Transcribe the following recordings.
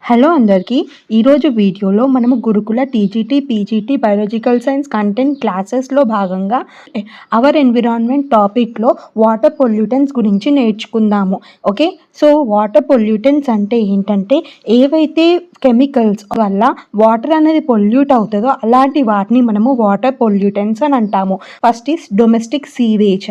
Hello అందరికీ. ఈరోజు వీడియోలో మనము Gurukul TGT, PGT biological science content క్లాసెస్లో భాగంగా అవర్ ఎన్విరాన్మెంట్ టాపిక్లో వాటర్ పొల్యూటెంట్స్ గురించి నేర్చుకుందాము. ఓకే, సో వాటర్ పొల్యూటెంట్స్ అంటే ఏంటంటే ఏవైతే కెమికల్స్ వల్ల వాటర్ అనేది పొల్యూట్ అవుతుందో అలాంటి వాటిని మనము వాటర్ పొల్యూటెంట్స్ అని అంటాము. First is domestic sewage.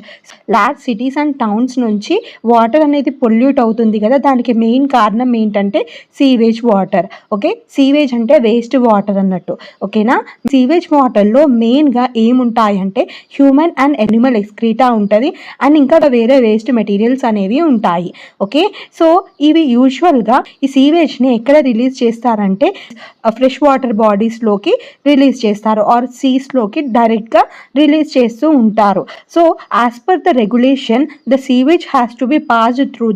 Large cities and towns నుంచి వాటర్ అనేది పొల్యూట్ అవుతుంది కదా, దానికి మెయిన్ కారణం ఏంటంటే సీవేజ్ వాటర్. ఓకే, సీవేజ్ అంటే వేస్ట్ వాటర్ అన్నట్టు. ఓకేనా, సీవేజ్ వాటర్లో మెయిన్గా ఏముంటాయంటే హ్యూమన్ అండ్ ఎనిమల్ ఎక్స్క్రీటా ఉంటుంది అండ్ ఇంకా వేరే వేస్ట్ మెటీరియల్స్ అనేవి ఉంటాయి. ఓకే, సో ఇవి యూజువల్గా ఈ సీవేజ్ని ఎక్కడ రిలీజ్ చేస్తారంటే ఫ్రెష్ వాటర్ బాడీస్లోకి రిలీజ్ చేస్తారు ఆర్ సీస్లోకి డైరెక్ట్గా రిలీజ్ చేస్తూ ఉంటారు. So as per the regulation the sewage has to be passed through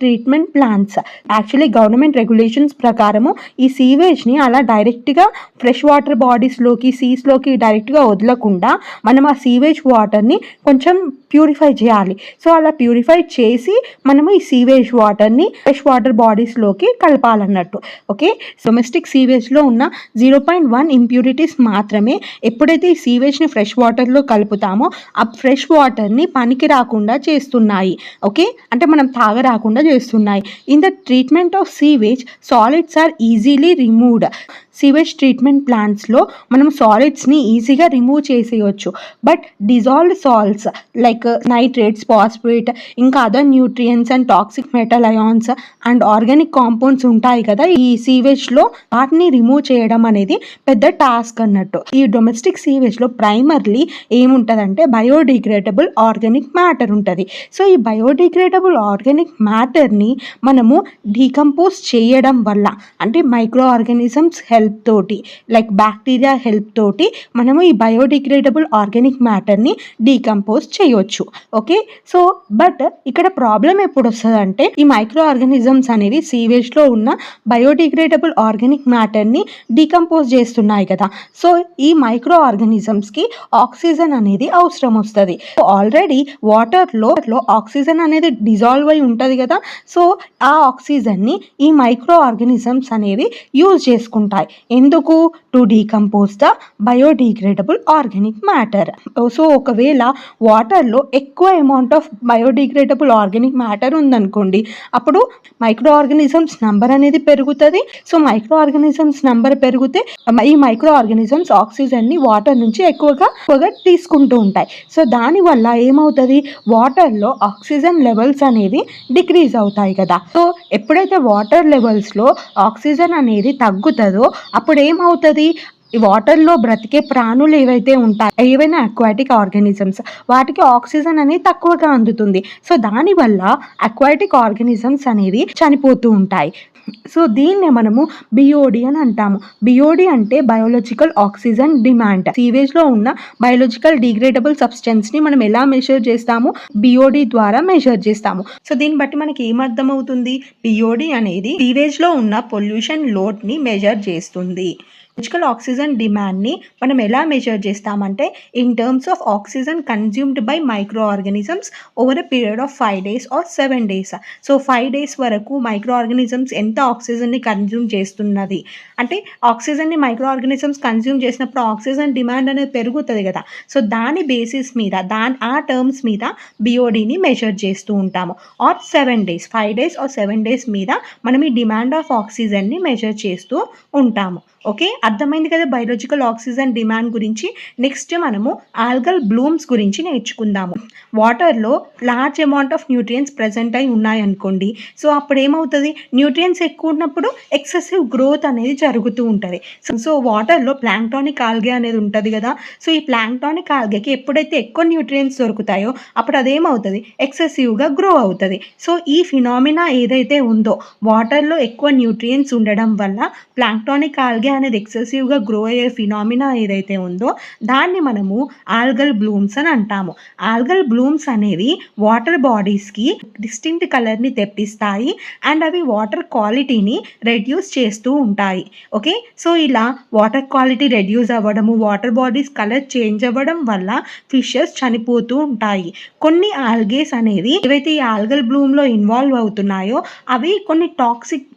treatment plants. Actually government regulations ప్రకారము ఈ సీవేజ్ని అలా డైరెక్ట్గా ఫ్రెష్ వాటర్ బాడీస్లోకి సీస్లోకి డైరెక్ట్గా వదలకుండా మనం ఆ సీవేజ్ వాటర్ని కొంచెం ప్యూరిఫై చేయాలి. సో అలా ప్యూరిఫై చేసి మనము ఈ సీవేజ్ వాటర్ని ఫ్రెష్ వాటర్ బాడీస్లోకి కలపాలన్నట్టు. ఓకే, డొమెస్టిక్ సీవేజ్లో ఉన్న 0.1 ఇంప్యూరిటీస్ మాత్రమే ఎప్పుడైతే ఈ సీవేజ్ని ఫ్రెష్ వాటర్లో కలుపుతామో ఆ ఫ్రెష్ వాటర్ని పనికి రాకుండా చేస్తున్నాయి. ఓకే, అంటే మనం తాగరాకుండా చేస్తున్నాయి. In the treatment of sewage solids are easily removed. Sewage treatment ప్లాంట్స్లో మనం సాలిడ్స్ని ఈజీగా రిమూవ్ చేసేయచ్చు. But dissolved salts like nitrates, phosphate, ఇంకా other nutrients and toxic metal ions and organic compounds ఉంటాయి కదా ఈ సీవేజ్లో, వాటిని రిమూవ్ చేయడం అనేది పెద్ద టాస్క్ అన్నట్టు. ఈ డొమెస్టిక్ సీవేజ్లో ప్రైమర్లీ ఏముంటుందంటే బయోడిగ్రేడబుల్ ఆర్గానిక్ మ్యాటర్ ఉంటుంది. సో ఈ బయోడిగ్రేడబుల్ ఆర్గానిక్ మ్యాటర్ని మనము డీకంపోజ్ చేయడం వల్ల అంటే మైక్రో ఆర్గానిజమ్స్ హెల్ప్ తోటి లైక్ బ్యాక్టీరియా హెల్ప్ తోటి మనము ఈ బయోడిగ్రేడబుల్ ఆర్గానిక్ మ్యాటర్ని డీకంపోజ్ చేయొచ్చు. ఓకే, సో బట్ ఇక్కడ ప్రాబ్లం ఎప్పుడు వస్తుందంటే ఈ మైక్రో ఆర్గానిజమ్స్ అనేవి సీవేజ్లో ఉన్న బయోడిగ్రేడబుల్ ఆర్గానిక్ మ్యాటర్ని డీకంపోజ్ చేస్తున్నాయి కదా. సో ఈ మైక్రో ఆర్గానిజమ్స్కి ఆక్సిజన్ అనేది అవసరం వస్తుంది. ఆల్రెడీ వాటర్లో ఆక్సిజన్ అనేది డిజాల్వ్ అయి ఉంటుంది కదా. సో ఆ ఆక్సిజన్ని ఈ మైక్రో ఆర్గానిజమ్స్ అనేవి యూజ్ చేసుకుంటాయి. ఎందుకు? To decompose the biodegradable organic matter. So ఒకవేళ వాటర్లో ఎక్కువ amount of biodegradable organic matter ఉందనుకోండి, అప్పుడు మైక్రో ఆర్గానిజమ్స్ నంబర్ అనేది పెరుగుతుంది. సో మైక్రో ఆర్గానిజమ్స్ నంబర్ పెరిగితే ఈ మైక్రో ఆర్గానిజమ్స్ ఆక్సిజన్ని వాటర్ నుంచి ఎక్కువగా తీసుకుంటూ ఉంటాయి. సో దానివల్ల ఏమవుతుంది, వాటర్లో ఆక్సిజన్ లెవెల్స్ అనేవి డిక్రీజ్ అవుతాయి కదా. సో ఎప్పుడైతే వాటర్ లెవెల్స్లో ఆక్సిజన్ అనేది తగ్గుతుందో అప్పుడు ఏమవుతుంది, ఈ వాటర్లో బ్రతికే ప్రాణులు ఏవైతే ఉంటాయి, ఏవైనా అక్వాటిక్ ఆర్గానిజమ్స్, వాటికి ఆక్సిజన్ అనేది తక్కువగా అందుతుంది. సో దానివల్ల అక్వాటిక్ ఆర్గానిజమ్స్ అనేవి చనిపోతూ ఉంటాయి. సో దీన్నే మనము బిఓడి అని అంటాము. బిఓడి అంటే బయోలాజికల్ ఆక్సిజన్ డిమాండ్. సీవేజ్లో ఉన్న బయోలాజికల్ డిగ్రేడబుల్ సబ్స్టెన్స్ని మనం ఎలా మెజర్ చేస్తాము, బిఓడి ద్వారా మెజర్ చేస్తాము. సో దీన్ని బట్టి మనకి ఏమర్థం అవుతుంది, బిఓడి అనేది సీవేజ్లో ఉన్న పొల్యూషన్ లోడ్ని మెజర్ చేస్తుంది. బయోలాజికల్ ఆక్సిజన్ డిమాండ్ని మనం ఎలా మెజర్ చేస్తామంటే in terms of oxygen consumed by microorganisms over a period of 5 days or 7 days. So 5 days వరకు మైక్రో ఆర్గానిజమ్స్ ఎంత ఆక్సిజన్ని కన్జ్యూమ్ చేస్తున్నది అంటే ఆక్సిజన్ని మైక్రో ఆర్గానిజమ్స్ కన్జ్యూమ్ చేసినప్పుడు ఆక్సిజన్ డిమాండ్ అనేది పెరుగుతుంది కదా. సో దాని బేసిస్ మీద ఆ టర్మ్స్ మీద బిఓడిని మెజర్ చేస్తూ ఉంటాము. Or 7 days, 5 days or 7 days మీద మనం ఈ డిమాండ్ ఆఫ్ ఆక్సిజన్ని మెజర్ చేస్తూ ఉంటాము. ఓకే, అర్థమైంది కదా బయోలాజికల్ ఆక్సిజన్ డిమాండ్ గురించి. నెక్స్ట్ మనము ఆల్గల్ బ్లూమ్స్ గురించి నేర్చుకుందాము. వాటర్లో large amount of nutrients present అయి ఉన్నాయనుకోండి, సో అప్పుడు ఏమవుతుంది, న్యూట్రియంట్స్ ఎక్కువ ఉన్నప్పుడు ఎక్సెసివ్ గ్రోత్ అనేది జరుగుతూ ఉంటుంది. సో వాటర్లో ప్లాంక్టానిక్ ఆల్గే అనేది ఉంటుంది కదా. సో ఈ ప్లాంక్టానిక్ ఆల్గేకి ఎప్పుడైతే ఎక్కువ న్యూట్రియంట్స్ దొరుకుతాయో అప్పుడు అదేమవుతుంది, ఎక్సెసివ్గా గ్రో అవుతుంది. సో ఈ ఫినామినా ఏదైతే ఉందో వాటర్లో ఎక్కువ న్యూట్రియంట్స్ ఉండడం వల్ల ప్లాంక్టానిక్ ఆల్గే అనేది ఎక్సెసివ్గా గ్రో అయ్యే ఫినామినా ఏదైతే ఉందో దాన్ని మనము ఆల్గల్ బ్లూమ్స్ అని అంటాము. ఆల్గల్ బ్లూమ్స్ అనేవి వాటర్ బాడీస్కి డిస్టింక్ట్ కలర్ని తెప్పిస్తాయి అండ్ అవి వాటర్ క్వాలిటీని రెడ్యూస్ చేస్తూ ఉంటాయి. ఓకే, సో ఇలా వాటర్ క్వాలిటీ రెడ్యూస్ అవ్వడము, వాటర్ బాడీస్ కలర్ చేంజ్ అవ్వడం వల్ల ఫిషెస్ చనిపోతూ ఉంటాయి. కొన్ని ఆల్గేస్ అనేవి ఏవైతే ఈ ఆల్గల్ బ్లూమ్లో ఇన్వాల్వ్ అవుతున్నాయో అవి కొన్ని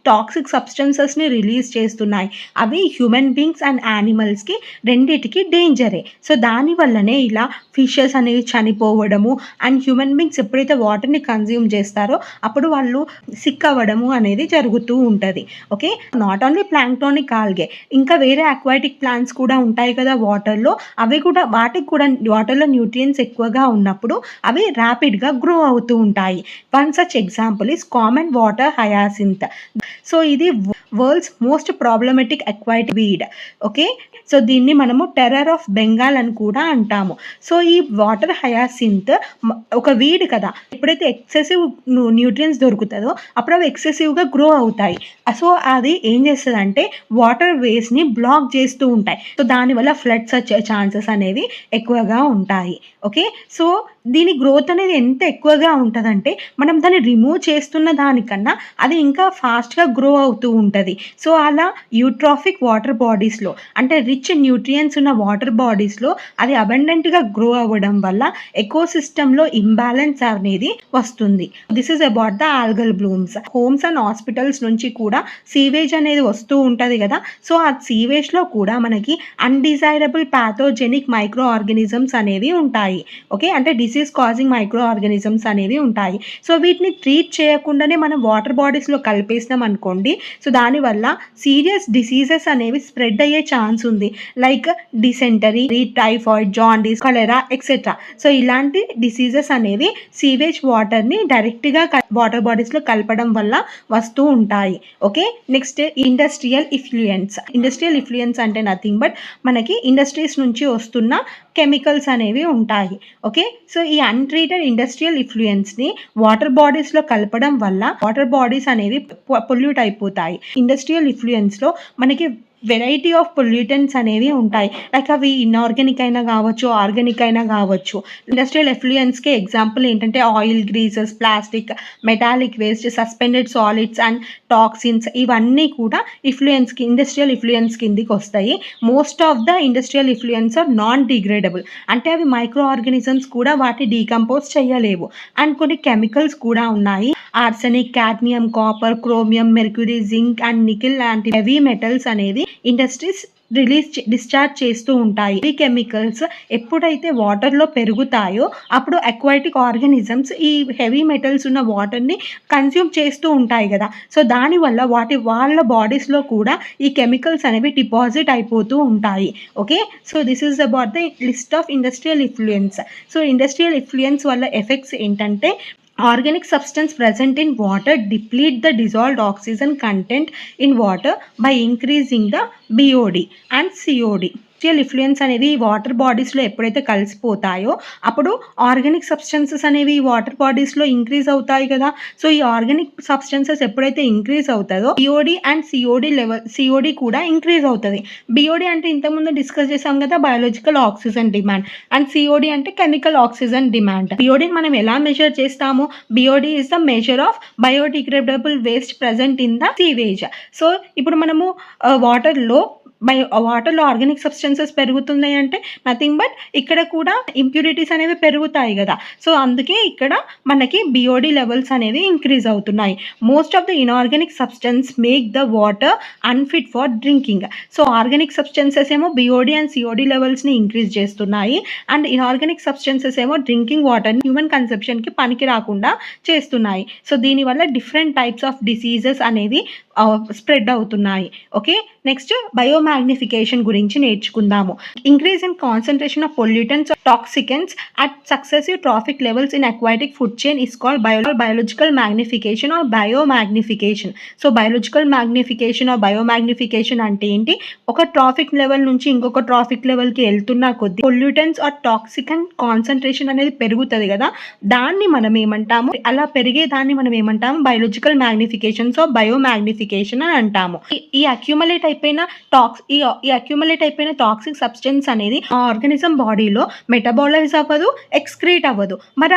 టాక్సిక్ సబ్స్టెన్సెస్ని రిలీజ్ చేస్తున్నాయి. అవి హ్యూమన్ బీయింగ్స్ అండ్ యానిమల్స్కి రెండిటికి డేంజరే. సో దానివల్లనే ఇలా ఫిషెస్ అనేవి చనిపోవడము అండ్ హ్యూమన్ బీయింగ్స్ ఎప్పుడైతే వాటర్ని కన్జ్యూమ్ చేస్తారో అప్పుడు వాళ్ళు సిక్ అవ్వడము అనేది జరుగుతూ ఉంటుంది. Okay, not only planktonic algae, ఇంకా వేరే అక్వాటిక్ ప్లాంట్స్ కూడా ఉంటాయి కదా వాటర్లో. అవి కూడా వాటికి కూడా వాటర్లో న్యూట్రియన్స్ ఎక్కువగా ఉన్నప్పుడు అవి ర్యాపిడ్గా గ్రో అవుతూ ఉంటాయి. One such example is common water hyacinth. So ఇది world's most problematic aquatic weed. Okay, so దీన్ని మనము టెర్రర్ ఆఫ్ బెంగాల్ అని కూడా అంటాము. సో ఈ వాటర్ హయాసింత్ ఒక వీడ్ కదా, ఎప్పుడైతే ఎక్సెసివ్ న్యూట్రియన్స్ దొరుకుతుందో అప్పుడు అవి ఎక్సెసివ్గా గ్రో అవుతాయి. సో అది ఏం చేస్తుందంటే వాటర్ వేస్ని బ్లాక్ చేస్తూ ఉంటాయి. సో దానివల్ల ఫ్లడ్స్ వచ్చే ఛాన్సెస్ అనేవి ఎక్కువగా ఉంటాయి. ఓకే, సో దీని గ్రోత్ అనేది ఎంత ఎక్కువగా ఉంటుందంటే మనం దాన్ని రిమూవ్ చేస్తున్న దానికన్నా అది ఇంకా ఫాస్ట్గా గ్రో అవుతూ ఉంటుంది. సో అలా యూట్రాఫిక్ వాటర్ బాడీస్లో అంటే రిచ్ న్యూట్రియన్స్ ఉన్న వాటర్ బాడీస్లో అది అబండెంట్గా గ్రో అవ్వడం వల్ల ఎకోసిస్టంలో ఇంబ్యాలెన్స్ అనేది వస్తుంది. This is about the algal blooms. Homes and hospitals నుంచి కూడా సీవేజ్ అనేది వస్తూ ఉంటుంది కదా. సో ఆ సీవేజ్లో కూడా మనకి అన్డిజైరబుల్ ప్యాథోజెనిక్ మైక్రో ఆర్గానిజమ్స్ అనేవి ఉంటాయి. ఓకే, అంటే డిసీజ్ కాజింగ్ మైక్రో ఆర్గానిజమ్స్ అనేవి ఉంటాయి. సో వీటిని ట్రీట్ చేయకుండానే మనం వాటర్ బాడీస్లో కలిపేసినాం అనుకోండి, సో దానివల్ల సీరియస్ డిసీజెస్ అనేవి స్ప్రెడ్ అయ్యే ఛాన్స్ ఉంది. Like dysentery, typhoid, jaundice, cholera etcetera. So ఇలాంటి డిసీజెస్ అనేవి సీవేజ్ వాటర్ని డైరెక్ట్గా వాటర్ బాడీస్లో కలపడం వల్ల వస్తూ ఉంటాయి. Okay, next industrial effluents. Industrial effluents అంటే నథింగ్ బట్ మనకి ఇండస్ట్రీస్ నుంచి వస్తున్న కెమికల్స్ అనేవి ఉంటాయి. ఓకే, సో ఈ అన్ట్రీటెడ్ ఇండస్ట్రియల్ ఇఫ్లూయెన్స్ని వాటర్ బాడీస్లో కలపడం వల్ల వాటర్ బాడీస్ అనేవి పొల్యూట్ అయిపోతాయి. ఇండస్ట్రియల్ ఇఫ్లూయెన్స్లో మనకి వెరైటీ ఆఫ్ పొల్యూటెంట్స్ అనేవి ఉంటాయి. లైక్ అవి ఇన్ఆర్గానిక్ అయినా కావచ్చు, ఆర్గానిక్ అయినా కావచ్చు. ఇండస్ట్రియల్ ఎఫ్లూయెన్స్కి ఎగ్జాంపుల్ ఏంటంటే oil, greases, plastic, metallic waste, suspended solids and toxins, ఇవన్నీ కూడా ఇండస్ట్రియల్ ఇఫ్లూయెన్స్ కిందికి వస్తాయి. Most of the industrial effluents are non degradable, అంటే అవి మైక్రో ఆర్గానిజమ్స్ కూడా వాటిని డీకంపోజ్ చేయలేవు. అండ్ కొన్ని కెమికల్స్ కూడా ఉన్నాయి. Arsenic, cadmium, copper, chromium, mercury, zinc and nickel లాంటి హెవీ మెటల్స్ అనేవి ఇండస్ట్రీస్ డిశ్చార్జ్ చేస్తూ ఉంటాయి. ఈ కెమికల్స్ ఎప్పుడైతే వాటర్లో పెరుగుతాయో అప్పుడు అక్వాటిక్ ఆర్గానిజమ్స్ ఈ హెవీ మెటల్స్ ఉన్న వాటర్ని కన్స్యూమ్ చేస్తూ ఉంటాయి కదా. సో దానివల్ల వాళ్ళ బాడీస్లో కూడా ఈ కెమికల్స్ అనేవి డిపాజిట్ అయిపోతూ ఉంటాయి. Okay, so this is about the list of industrial effluents. So industrial effluents వల్ల ఎఫెక్ట్స్ ఏంటంటే organic substance present in water deplete the dissolved oxygen content in water by increasing the BOD and COD. Industrial effluents అనేవి water బాడీస్లో ఎప్పుడైతే కలిసిపోతాయో అప్పుడు organic substances అనేవి water బాడీస్లో increase అవుతాయి కదా. సో ఈ ఆర్గానిక్ సబ్స్టెన్సెస్ ఎప్పుడైతే ఇంక్రీజ్ అవుతుందో BOD అండ్ COD కూడా ఇంక్రీజ్ అవుతుంది. BOD అంటే ఇంతకుముందు డిస్కస్ చేసాం కదా, biological oxygen demand, and COD అంటే కెమికల్ ఆక్సిజన్ డిమాండ్. BODని మనం ఎలా మెజర్ చేస్తాము? BOD is the measure of biodegradable waste present in the sewage. So ఇప్పుడు మనము వాటర్లో ఆర్గానిక్ సబ్స్టెన్సెస్ పెరుగుతున్నాయి అంటే నథింగ్ బట్ ఇక్కడ కూడా ఇంప్యూరిటీస్ అనేవి పెరుగుతాయి కదా. సో అందుకే ఇక్కడ మనకి BOD లెవెల్స్ అనేవి ఇంక్రీజ్ అవుతున్నాయి. Most of the inorganic substance make the water unfit for drinking. So organic substances ఏమో BOD అండ్ COD లెవెల్స్ని ఇంక్రీజ్ చేస్తున్నాయి, అండ్ ఇన్ఆర్గానిక్ సబ్స్టెన్సెస్ ఏమో డ్రింకింగ్ వాటర్ని హ్యూమన్ కన్సెప్షన్కి పనికి రాకుండా చేస్తున్నాయి. సో దీనివల్ల డిఫరెంట్ టైప్స్ ఆఫ్ డిసీజెస్ అనేవి స్ప్రెడ్ అవుతున్నాయి. ఓకే, నెక్స్ట్ బయోమాగ్నిఫికేషన్ గురించి నేర్చుకుందాము. Increase in concentration of pollutants toxicants at successive trophic levels in aquatic food chain is called biological magnification or biomagnification. So biological magnification or biomagnification అంటే ఏంటి? ఒక traffic level నుంచి ఇంకొక traffic లెవెల్కి వెళ్తున్న కొద్ది పొల్యూటెంట్స్ ఆర్ టాక్సికెంట్ కాన్సన్ట్రేషన్ అనేది పెరుగుతుంది కదా, దాన్ని మనం ఏమంటాము? అలా పెరిగే దాన్ని మనం ఏమంటాము? బయోలాజికల్ మ్యాగ్నిఫికేషన్స్ ఆర్ బయోమాగ్నిఫికేషన్ అని అంటాము. ఈ అక్యుములేట్ అయిపోయిన టాక్సిక్ ఈ అక్యుములేట్ అయిపోయిన టాక్సిక్ సబ్స్టెన్స్ అనేది ఆ ఆర్గానిజం బాడీలో మెటబాలైజ్ అవ్వదు, ఎక్స్క్రీట్ అవ్వదు. మరి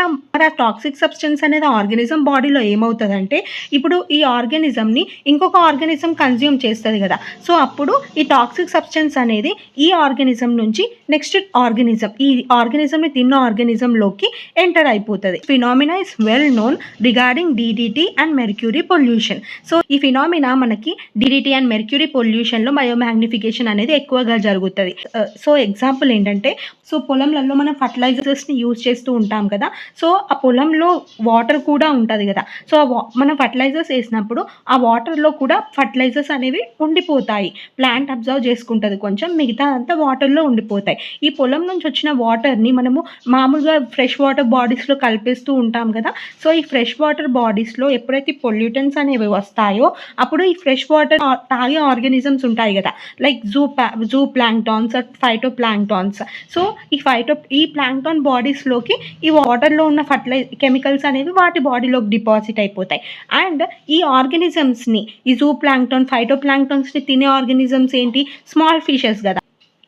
ఆ టాక్సిక్ సబ్స్టెన్స్ అనేది ఆర్గానిజం బాడీలో ఏమవుతుందంటే, ఇప్పుడు ఈ ఆర్గానిజంని ఇంకొక ఆర్గానిజం కన్జ్యూమ్ చేస్తుంది కదా. సో అప్పుడు ఈ టాక్సిక్ సబ్స్టెన్స్ అనేది ఈ ఆర్గానిజం నుంచి నెక్స్ట్ ఆర్గానిజం, ఈ ఆర్గానిజంని తిన్న ఆర్గానిజంలోకి ఎంటర్ అయిపోతుంది. Phenomena is well known regarding DDT and mercury pollution. So ఈ ఫినామినా మనకి డిడిటి అండ్ మెర్క్యూరీ పొల్యూషన్లో బయోమాగ్నిఫికేషన్ అనేది ఎక్కువగా జరుగుతుంది. సో ఎగ్జాంపుల్ ఏంటంటే, సో పొలంలలో మనం ఫర్టిలైజర్స్ని యూజ్ చేస్తూ ఉంటాం కదా. సో ఆ పొలంలో వాటర్ కూడా ఉంటుంది కదా. సో మనం ఫర్టిలైజర్స్ వేసినప్పుడు ఆ వాటర్లో కూడా ఫర్టిలైజర్స్ అనేవి ఉండిపోతాయి. ప్లాంట్ అబ్జర్వ్ చేసుకుంటుంది కొంచెం, మిగతా అంతా వాటర్లో ఉండిపోతాయి. ఈ పొలం నుంచి వచ్చిన వాటర్ని మనము మామూలుగా ఫ్రెష్ వాటర్ బాడీస్లో కలిపేస్తూ ఉంటాం కదా. సో ఈ ఫ్రెష్ వాటర్ బాడీస్లో ఎప్పుడైతే పొల్యూటెంట్స్ అనేవి వస్తాయో అప్పుడు ఈ ఫ్రెష్ వాటర్ తాగే ఆర్గానిజమ్స్ ఉంటాయి కదా, like zoo planktons, phyto planktons. So ఈ ప్లాంక్టాన్ బాడీస్లోకి ఈ వాటర్లో ఉన్న కెమికల్స్ అనేవి వాటి బాడీలోకి డిపాజిట్ అయిపోతాయి. అండ్ ఈ ఆర్గానిజమ్స్ని, ఈ జూ ప్లాంక్టాన్, ఫైటో ప్లాంక్టాన్స్ని తినే ఆర్గానిజమ్స్ ఏంటి, స్మాల్ ఫిషెస్ కదా.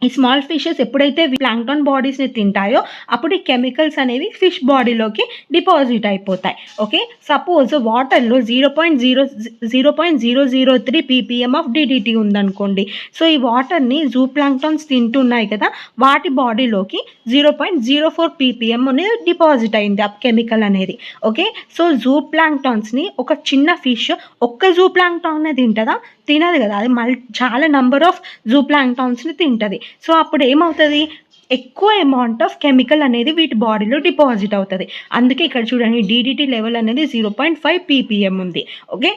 ఈ స్మాల్ ఫిషెస్ ఎప్పుడైతే ప్లాంక్టాన్ బాడీస్ని తింటాయో అప్పుడు ఈ కెమికల్స్ అనేవి ఫిష్ బాడీలోకి డిపాజిట్ అయిపోతాయి. ఓకే, సపోజ్ వాటర్లో 0.003 ppm ఆఫ్ డిడిటి ఉందనుకోండి. సో ఈ వాటర్ని జూ ప్లాంక్టాన్స్ తింటున్నాయి కదా, వాటి బాడీలోకి 0.04 ppm అనేది డిపాజిట్ అయింది ఆ కెమికల్ అనేది. ఓకే, సో జూ ప్లాంక్టాన్స్ని ఒక చిన్న ఫిష్ ఒక్క జూ ప్లాంక్టాన్నే తింటుందా? తినదు కదా. అది చాలా నంబర్ ఆఫ్ జూ ప్లాంక్టాన్స్ని తింటుంది. సో అప్పుడు ఏమవుతుంది, ఎక్కువ అమౌంట్ ఆఫ్ కెమికల్ అనేది వీటి బాడీలో డిపాజిట్ అవుతుంది. అందుకే ఇక్కడ చూడండి డిడిటి లెవెల్ అనేది 0.5 ppm ఉంది. ఓకే,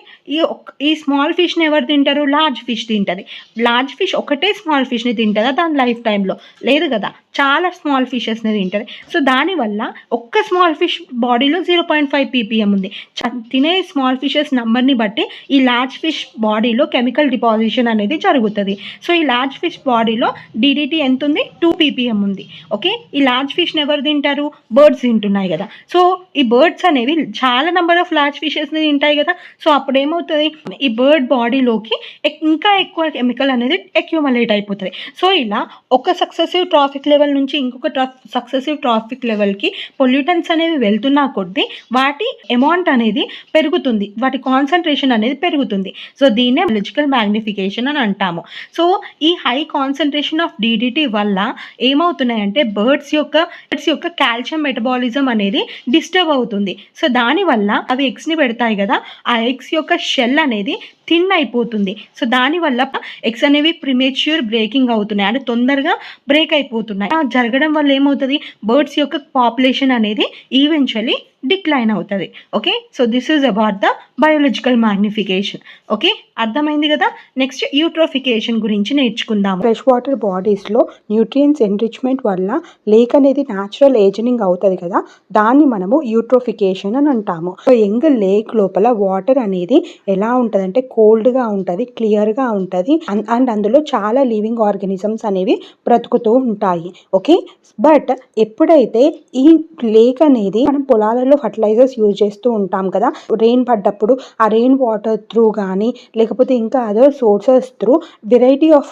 ఈ స్మాల్ ఫిష్ని ఎవరు తింటారు? లార్జ్ ఫిష్ తింటుంది. లార్జ్ ఫిష్ ఒకటే స్మాల్ ఫిష్ని తింటుందా దాని లైఫ్ టైంలో? లేదు కదా, చాలా స్మాల్ ఫిషెస్ని తింటుంది. సో దానివల్ల ఒక్క స్మాల్ ఫిష్ బాడీలో 0.5 ppm ఉంది. తినే స్మాల్ ఫిషెస్ నెంబర్ని బట్టి ఈ లార్జ్ ఫిష్ బాడీలో కెమికల్ డిపాజిషన్ అనేది జరుగుతుంది. సో ఈ లార్జ్ ఫిష్ బాడీలో డిడిటి ఎంత ఉంది? 2 ppm ఉంది. ఓకే, ఈ లార్జ్ ఫిష్ని ఎవరు తింటారు? బర్డ్స్ తింటున్నాయి కదా. సో ఈ బర్డ్స్ అనేవి చాలా నెంబర్ ఆఫ్ లార్జ్ ఫిషెస్ని తింటాయి కదా. సో అప్పుడు ఏమవుతుంది, ఈ బర్డ్ బాడీలోకి ఇంకా ఎక్కువ కెమికల్ అనేది అక్యుములేట్ అయిపోతుంది. సో ఇలా ఒక సక్సెసివ్ ట్రాఫిక్ లెవెల్ నుంచి ఇంకొక సక్సెసివ్ ట్రాఫిక్ లెవెల్కి పొల్యూటెంట్స్ అనేవి వెళ్తున్నా కొద్దీ వాటి అమౌంట్ అనేది పెరుగుతుంది, వాటి కాన్సన్ట్రేషన్ అనేది పెరుగుతుంది. సో దీన్నే బయాలజికల్ మ్యాగ్నిఫికేషన్ అని అంటాము. సో ఈ హై కాన్సన్ట్రేషన్ ఆఫ్ డిడిటి వల్ల ఏమవుతున్నాయంటే బర్డ్స్ యొక్క కాల్షియం మెటబాలిజం అనేది డిస్టర్బ్ అవుతుంది. సో దానివల్ల అవి ఎగ్స్ని పెడతాయి కదా, ఆ ఎగ్స్ యొక్క షెల్ అనేది థిన్ అయిపోతుంది. సో దానివల్ల ఎగ్స్ అనేవి ప్రిమేచ్యూర్ బ్రేకింగ్ అవుతున్నాయి, అంటే తొందరగా బ్రేక్ అయిపోతున్నాయి. జరగడం వల్ల ఏమవుతుంది, బర్డ్స్ యొక్క పాపులేషన్ అనేది ఈవెన్చువల్లీ డిక్లైన్ అవుతుంది. Okay, so this is about the biological magnification. Okay, అర్థమైంది కదా. నెక్స్ట్ యూట్రోఫికేషన్ గురించి నేర్చుకుందాం. ఫ్రెష్ వాటర్ బాడీస్లో న్యూట్రియన్స్ ఎన్రిచ్మెంట్ వల్ల లేక్ అనేది న్యాచురల్ ఏజనింగ్ అవుతుంది కదా, దాన్ని మనము యూట్రోఫికేషన్ అని అంటాము. సో యంగ్ లేక్ లోపల వాటర్ అనేది ఎలా ఉంటుందంటే కోల్డ్గా ఉంటుంది, క్లియర్గా ఉంటుంది, అండ్ అందులో చాలా లివింగ్ ఆర్గానిజమ్స్ అనేవి బ్రతుకుతూ ఉంటాయి. ఓకే, బట్ ఎప్పుడైతే ఈ లేక్ అనేది మనం పొలాలలో ఫర్టిలైజర్స్ యూజ్ చేస్తూ ఉంటాం కదా, రెయిన్ పడ్డప్పుడు ఆ రెయిన్ వాటర్ త్రూ కానీ లేకపోతే ఇంకా other sources through variety of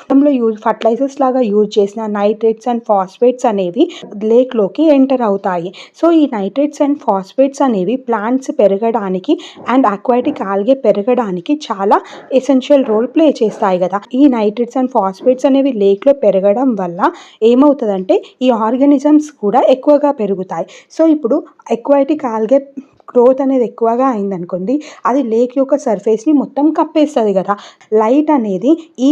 fertilisers లాగా యూజ్ చేసిన నైట్రేట్స్ అండ్ ఫాస్ఫేట్స్ అనేవి లేక్లోకి ఎంటర్ అవుతాయి. సో ఈ నైట్రేట్స్ అండ్ ఫాస్ఫేట్స్ అనేవి ప్లాంట్స్ పెరగడానికి అండ్ అక్వాటిక్ ఆల్గే పెరగడానికి చాలా ఎసెన్షియల్ రోల్ ప్లే చేస్తాయి కదా. ఈ నైట్రేట్స్ అండ్ ఫాస్ఫేట్స్ అనేవి లేక్లో పెరగడం వల్ల ఏమవుతుందంటే ఈ ఆర్గానిజమ్స్ కూడా ఎక్కువగా పెరుగుతాయి. సో ఇప్పుడు అక్వాటిక్ ఆల్గే గ్రోత్ అనేది ఎక్కువగా అయిందనుకోండి, అది లేక్ యొక్క సర్ఫేస్ని మొత్తం కప్పేస్తుంది కదా. లైట్ అనేది ఈ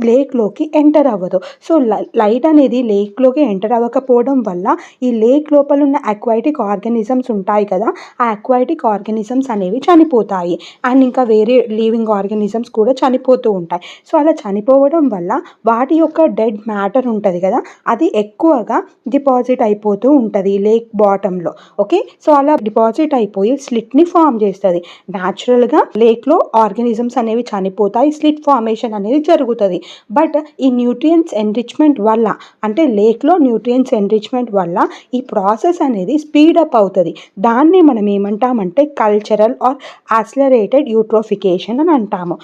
లేక్లోకి ఎంటర్ అవ్వదు. సో లైట్ అనేది లేక్లోకి ఎంటర్ అవ్వకపోవడం వల్ల ఈ లేక్ లోపల ఉన్న అక్వాటిక్ ఆర్గానిజమ్స్ ఉంటాయి కదా, ఆ అక్వాటిక్ ఆర్గానిజమ్స్ అనేవి చనిపోతాయి. అండ్ ఇంకా వేరే లివింగ్ ఆర్గానిజమ్స్ కూడా చనిపోతూ ఉంటాయి. సో అలా చనిపోవడం వల్ల వాటి యొక్క డెడ్ మ్యాటర్ ఉంటుంది కదా, అది ఎక్కువగా డిపాజిట్ అయిపోతూ ఉంటుంది లేక్ బాటంలో. ఓకే, సో అలా డిపాజిట్ అయిపోయి స్లిట్ని ఫామ్ చేస్తుంది. న్యాచురల్గా లేక్లో ఆర్గానిజమ్స్ అనేవి చనిపోతాయి, స్లిట్ ఫార్మేషన్ అనేది జరుగుతుంది. బట్ ఈ న్యూట్రియన్స్ ఎన్రిచ్మెంట్ వల్ల, అంటే లేక్లో న్యూట్రియన్స్ ఎన్రిచ్మెంట్ వల్ల ఈ ప్రాసెస్ అనేది స్పీడప్ అవుతుంది. దాన్ని మనం ఏమంటామంటే కల్చరల్ ఆర్ యాక్సిలరేటెడ్ యూట్రోఫికేషన్ అని అంటాము.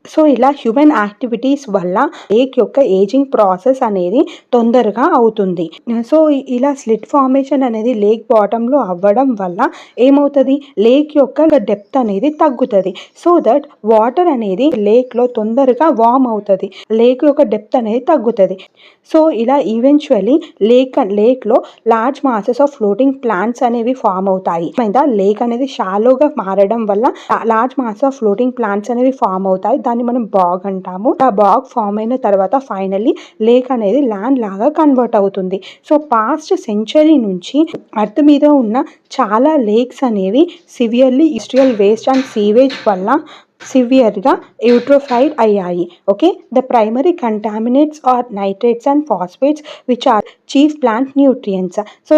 సో ఇలా హ్యూమన్ యాక్టివిటీస్ వల్ల లేక్ యొక్క ఏజింగ్ ప్రాసెస్ అనేది తొందరగా అవుతుంది. సో ఇలా స్లిట్ ఫార్మేషన్ అనేది లేక్ బాటంలో అవ్వడం వల్ల ఏమవుతుంది, లేక్ యొక్క డెప్త్ అనేది తగ్గుతుంది. సో దట్ వాటర్ అనేది లేక్లో తొందరగా వార్మ్ అవుతుంది, లేక్ యొక్క డెప్త్ అనేది తగ్గుతుంది. సో ఇలా ఈవెన్చువల్లీ లేక్లో large masses of floating plants అనేవి ఫామ్ అవుతాయి. లేక్ అనేది షాలోగా మారడం వల్ల large masses of floating plants అనేవి ఫామ్ అవుతాయి. దాన్ని మనం బాగ్ అంటాము. ఆ బాగ్ ఫామ్ అయిన తర్వాత ఫైనల్లీ లేక్ అనేది ల్యాండ్ లాగా కన్వర్ట్ అవుతుంది. సో పాస్ట్ సెంచరీ నుంచి అర్త్ మీద ఉన్న చాలా లేక్స్ అనేవి severely industrial waste and sewage వల్ల సివియర్గా యూట్రోఫైడ్ అయ్యాయి. Okay, the primary contaminants are nitrates and phosphates which are chief plant nutrients. So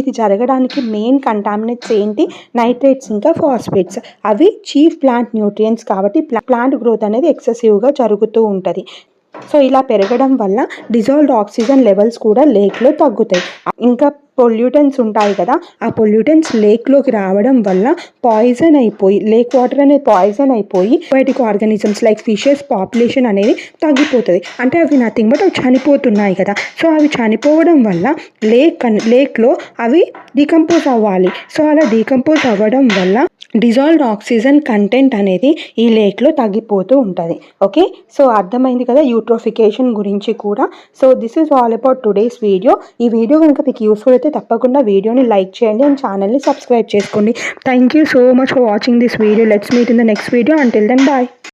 ఇది జరగడానికి మెయిన్ కంటామినేట్స్ ఏంటి, నైట్రేట్స్ ఇంకా ఫాస్ఫేట్స్. అవి చీఫ్ ప్లాంట్ న్యూట్రియంట్స్ కాబట్టి ప్లాంట్ గ్రోత్ అనేది ఎక్సెసివ్గా జరుగుతూ ఉంటుంది. సో ఇలా పెరగడం వల్ల డిజాల్వ్డ్ ఆక్సిజన్ లెవెల్స్ కూడా లేక్లో తగ్గుతాయి. ఇంకా పొల్యూటెంట్స్ ఉంటాయి కదా, ఆ పొల్యూటెంట్స్ లేక్లోకి రావడం వల్ల పాయిజన్ అయిపోయి లేక్ వాటర్ అనేది పాయిజన్ అయిపోయి బయటికి ఆర్గానిజమ్స్ లైక్ ఫిషెస్ పాపులేషన్ అనేది తగ్గిపోతుంది. అంటే అవి నథింగ్ బట్ అవి చనిపోతున్నాయి కదా. సో అవి చనిపోవడం వల్ల లేక్లో అవి డీకంపోజ్ అవ్వాలి. సో అలా డీకంపోజ్ అవ్వడం వల్ల డిజాల్వ్డ్ ఆక్సిజన్ కంటెంట్ అనేది ఈ లేక్లో తగ్గిపోతూ ఉంటుంది. ఓకే, సో అర్థమైంది కదా యూట్రోఫికేషన్ గురించి కూడా. So this is all about today's video. ఈ వీడియో కనుక మీకు యూస్ఫుల్ అయితే తప్పకుండా వీడియోని లైక్ చేయండి అండ్ ఛానల్ని సబ్స్క్రైబ్ చేసుకోండి. Thank you so much for watching this video. Let's meet in the next video. Until then bye.